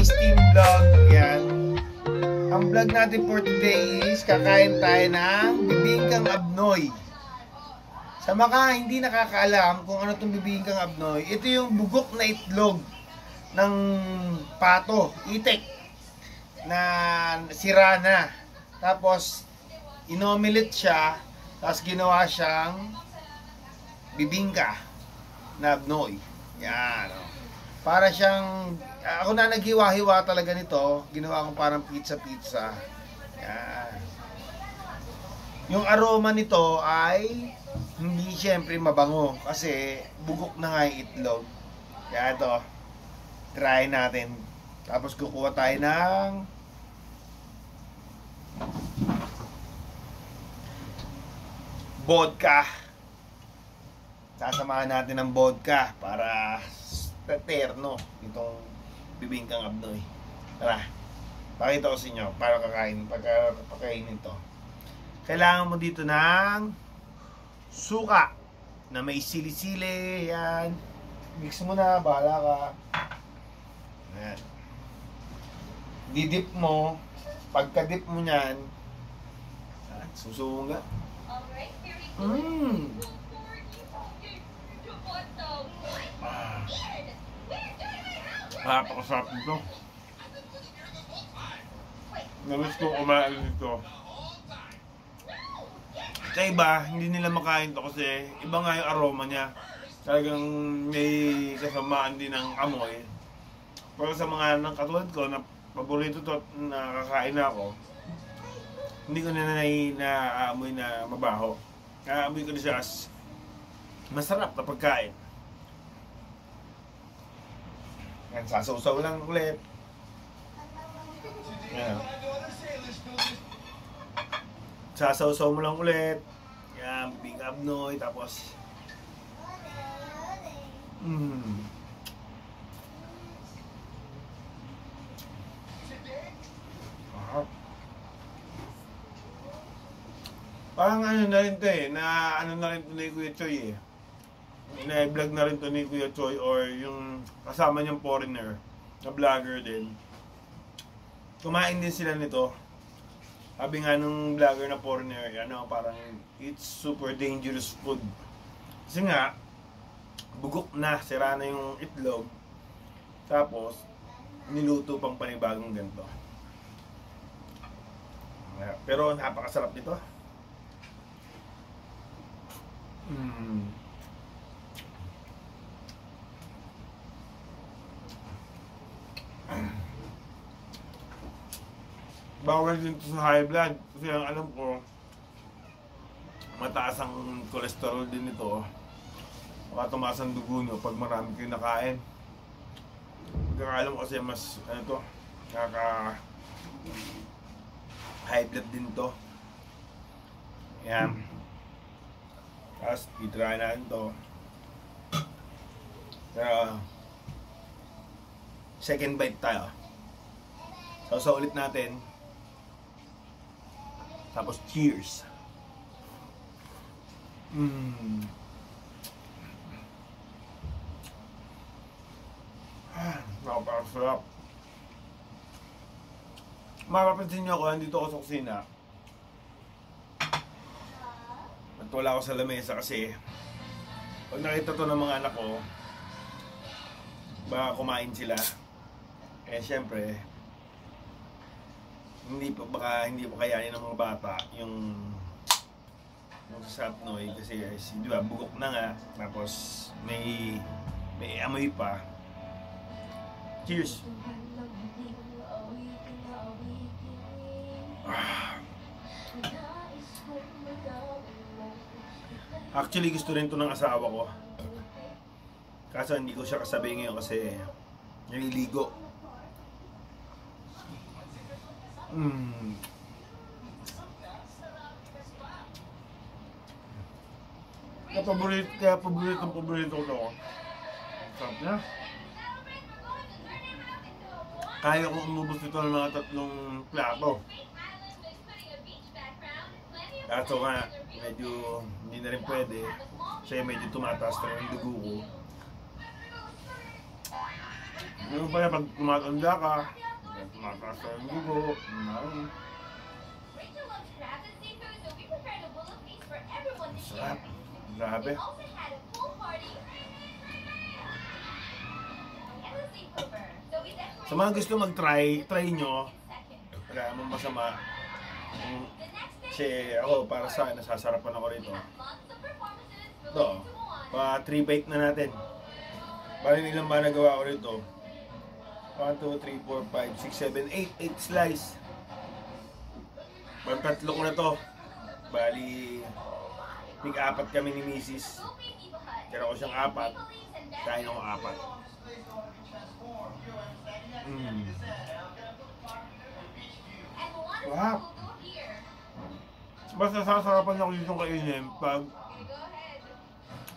Steam Vlog. Yan. Ang vlog natin for today is kakain tayo ng bibingkang abnoy. Sa mga hindi nakakaalam kung ano itong bibingkang abnoy, ito yung bugok na itlog ng pato, itik, na sira na. Tapos, inomelet siya, tapos ginawa siyang bibingka na abnoy. Yan. Para siyang, ako na naghiwa-hiwa talaga nito, ginawa ko parang pizza-pizza. Yan. Yung aroma nito ay hindi siyempre mabango kasi bugok na nga yung itlog. Kaya ito, try natin. Tapos kukuha tayo ng vodka. Sasamahan natin ng vodka para terno itong bibingkang abnoy. Tara, pakita ko sa inyo para pagkakainin to. Kailangan mo dito ng suka na may sili-sili. Yan. Mix mo na, bahala ka. Yan. Didip mo. Pagka-dip mo nyan, susunga. Napakasarap nito. Namiss ko kumain nito. Sa iba, hindi nila makain to kasi iba nga yung aroma niya. Talagang may kasamaan din ng amoy. Pero sa mga katulad ko na paborito to na kakain ako, hindi ko na naamoy na mabaho. Naamoy ko na siya as masarap na pagkain. Yan, sasawsaw lang ulit. Yan. Sasawsaw mo lang ulit. Yan, big abnoy. Tapos parang ano na rin to eh, na ano na rin to ni Kuya Choy eh. Na-vlog na rin to ni Kuya Choy or yung kasama niyang foreigner na vlogger din. Kumain din sila nito. Sabi nga nung vlogger na foreigner, ano, parang it's super dangerous food. Kasi nga, bugok na, sira na yung itlog. Tapos, niluto pang panibagong ganito. Pero napakasarap nito. Bawal din ito sa high blood kasi ang alam ko mataas ang cholesterol din ito. Baka tumaas ang dugo nyo pag marami kayo nakain. Pagkakalam ko kasi mas ano to, kaka high blood din to. Yan. Tapos itry natin to. Pero second bite tayo. So ulit natin. Tapos cheers. Napakasarap. Mapapansin nyo ako, nandito ako sa kusina. At wala ako sa lamesa kasi pag nakita to ng mga anak ko, baka kumain sila. Eh syempre, hindi pa kayanin ng mga bata yung sa abnoy kasi di ba bugok na nga, tapos may amoy pa. Cheers. Actually gusto rin to ng asawa ko, kaso hindi ko siya kasabi ngayon kasi naliligo. Kaya paborito ko to. Sarap na. Kaya ko umubos ito ng mga 3 plato. Kaso nga, medyo hindi na rin pwede. Kasi medyo tumataas na yung dugo ko. Yung pala pag tumatanda ka, tumataas ka yung dugo, sarap. Grabe. Sa mga gusto mag-try, try nyo. Wala namang masama. Kasi ako, para sa akin, nasasarapan ako rito. Ito, pa 3 bite na natin. Bali nilang ba nagawa ko rito? 1, 2, 3, 4, 5, 6, 7, 8 slice. Bali tatlo ko na to. Bali, tig-apat kami ni Mrs. Kaya ko siyang 4. Kain ako 4. Wow. Basta sasarapan ako dito kainin pag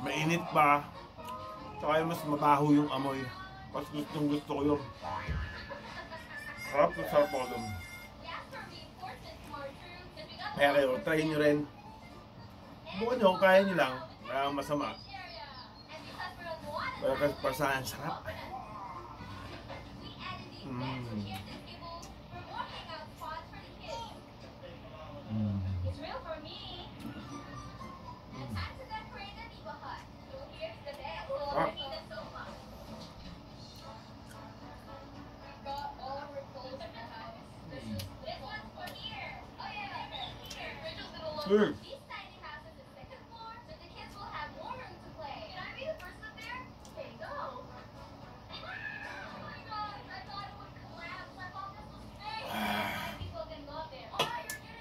mainit pa, tsaka mas mabaho yung amoy. Mas gusto ko yun. Sarap na sarap ako dun. Kaya kayo, try nyo rin. Bukan nyo, kaya nyo lang. Kaya masama. Pero kasi pasahan, sarap. Good.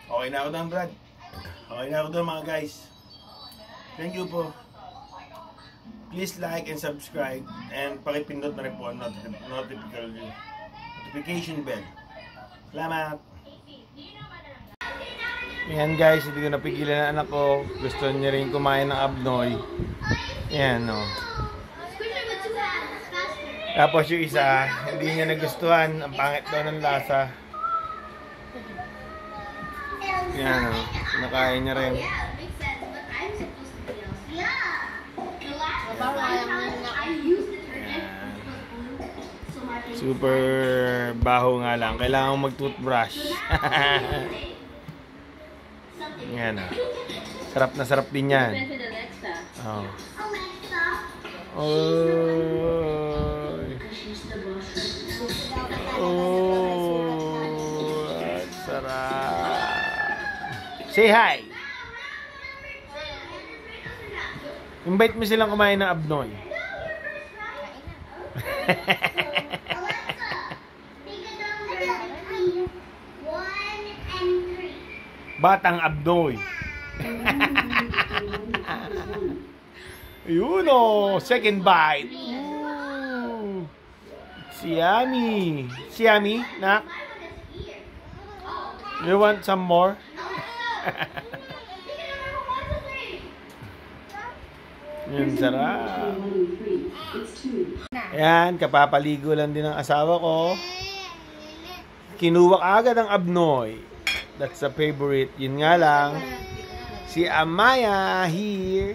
Okay na ako doon, Brad. Okay na ako doon, mga guys. Thank you po. Please like and subscribe and pakipindot na rin po ang notification bell. Salamat! Yan guys, hindi ko napigilan ang anak ko. Gusto niya rin kumain ng abnoy. Yan o. Tapos yung isa, hindi niya nagustuhan. Ang pangit daw ng lasa. Yan o. Nakain niya rin. Super baho nga lang. Kailangan mag-toothbrush. Yan o. Sarap na sarap din yan. Oh. Oy. Oh, sarap. Say hi. Invite mo silang kumain ng abnoy. Batang abnoy. Ayun o, second bite. Ooh. It's yummy. It's yummy, nak. You want some more? Yun, sarap. Ayan, kapapaligo lang din ng asawa ko. Kinuwak agad ang abnoy. That's a favorite. Yun nga lang, si Amaya here.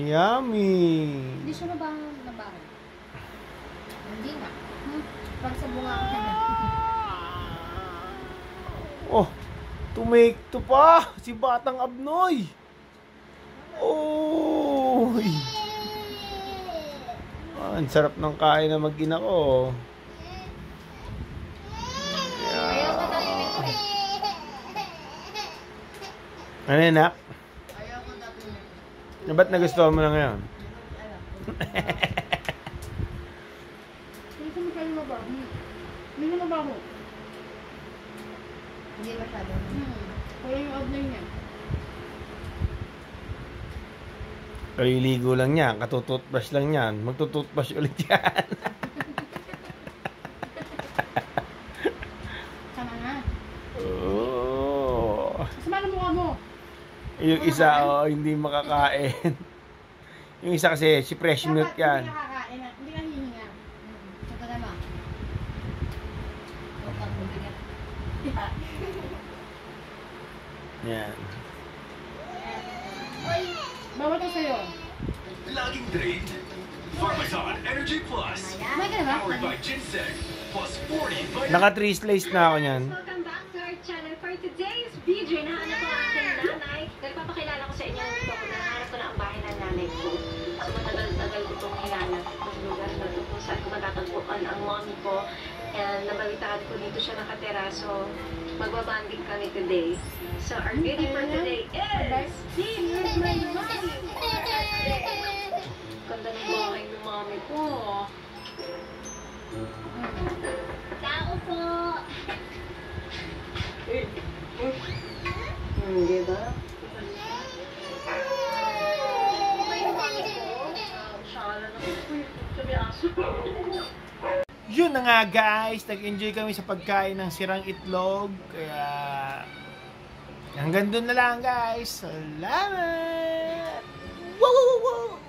Yummy. Hindi siya nabaho. Hindi na. Pag sa bunga ka na. Oh, tumekto pa. Si Batang Abnoy. Oh. Ang sarap ng kain na mag-ina ko. Ano yun, nak? Ba't nagustuhan mo na ngayon? Hindi ko masyado mabaho. Hindi na mabaho. Hindi masyado. Kaya yung abnoy niya. Kaliligo lang yan. Katututbrush lang yan. Magtututbrush ulit yan. Sama na. Oh. Sama na mukha mo. Yung isa, hindi makakain. Yung isa kasi, si fresh milk yan. Hindi nakakain. Hindi ka hihinga. Ito naman. Yan. Bawal ko sa'yo. Laging drain. Pharmaton Energy Plus. May ka na ba? Powered by Ginseng. Plus 40 vitamins. Naka-3 slice na ako niyan. Welcome back to our channel for today's video. Nahanap ko ang aking nanay. Nagpapakilala ko sa inyo nito. Nahanap ko na ang bahay ng nanay ko. So matagal-tagal ko itong hinanap. Itong lugar na ito kung saan ko matatagpuan ang mommy ko. And nabalitaan ko dito siya nakatira. So magbabanding kami today. So our video for today is Steve with my mommy. Ganda ng bahay ng mommy ko. Tao po! Diba? Yun na nga guys, nag-enjoy kami sa pagkain ng sirang itlog. Kaya hanggang doon na lang guys. Salamat! Woo!